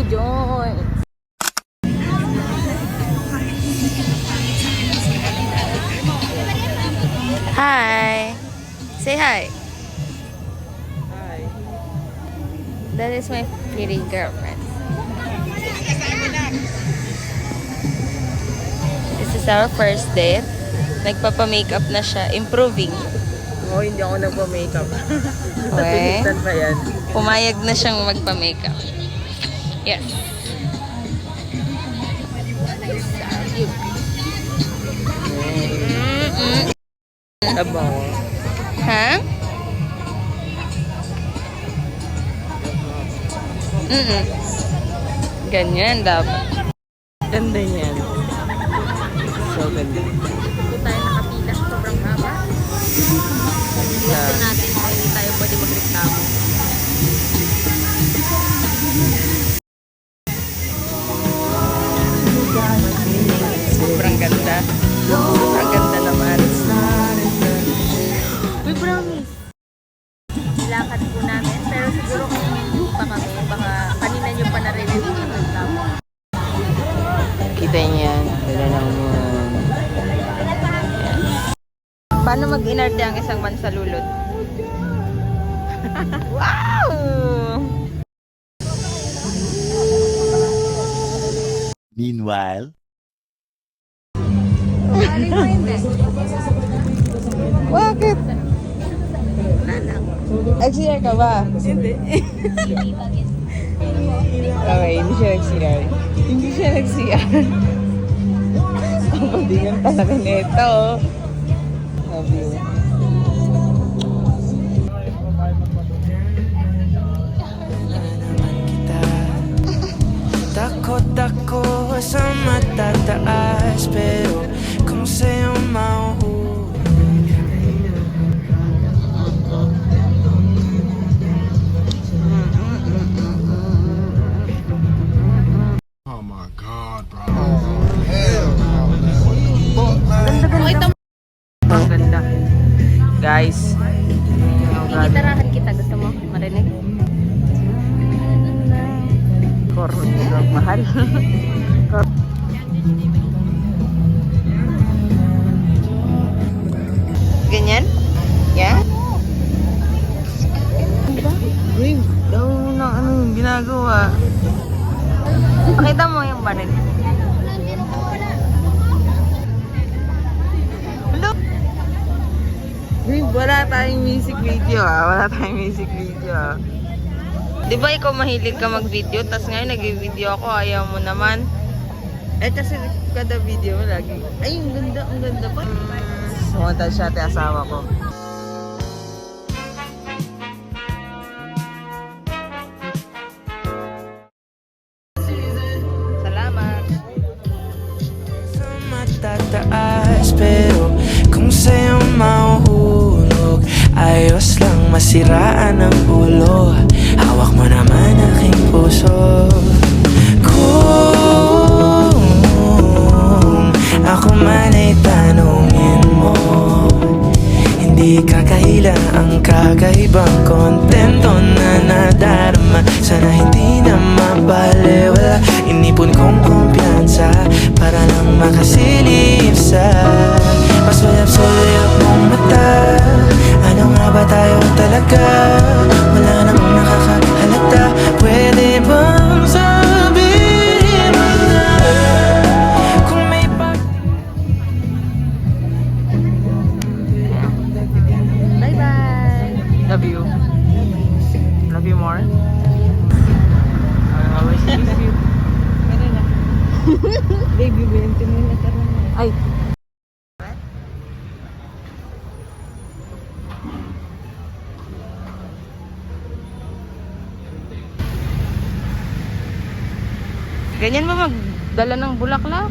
joint. Hi. Say hi. Hi. That is my pretty girlfriend. This is our first date. Nagpapa-makeup na siya. Improving. Oo, hindi ako nagpa-makeup. Okay. Pinigtan pa yan. Pumayag na siyang magpa-makeup. Yes. Tabaw. Ha? Ganyan dapat. Ganda niyan. So ganda. Hindi tayo nakapila. Sobrang haba. Gusto natin kung hindi tayo pwede magreklamo. Sobrang ganda. Sobrang ganda naman. We promise. Lakad po namin. Pero siguro kung hindi pa kami, baka kanina nyo pa narinig yung reklamo. Kita niyan. Ganda ng moon. Paano mag-inarte ang isang mansalulot? Wow! Meanwhile, Bakit? Nag-CR ka ba? Hindi. Okay, hindi siya nag-CR. Hindi siya nag-CR. Ang pagdingan talaga nito. Love you. Takot ako sa matataas, pero kung sa'yo mahuhulog. Oh my God, bro. Hell no, man. What the fuck, man? Ang ganda. Guys. Gitarahan kita. Gusto mo marinig? Kornilog mahal. Ganyan? Yeah? Uy, daw na ano yung ginagawa. Pakita mo yung banig. Hello? Uy, wala tayong music video Wala tayong music video Di ba ikaw mahilig ka mag-video, tas ngayon nag-video ako, ayaw mo naman. Eh kasi kada video mo lagi. Ay, ang ganda pa. Sumunta siya ate asawa ko. Salamat. Sa matataas, pero kung sa'yo mahuhulog, ayos lang masiraan ang ulo. Hawak mo naman aking puso. Kung ako man ay tanungin mo, hindi kakahila ang kakaibang kontento na nadarama. Sana hindi na mabaliwala. Inipon kong kumpiyansa para lang makasilip sa pasulap-sulap mong mata. Ano nga ba tayo talaga? Wala nang nakakahalata. Pwede bang sabihin mo na kung may Bye-bye. Love you. Love you more. I always miss you. Baby, 20 na karon. Ay. Ganyan ba magdala ng bulaklak?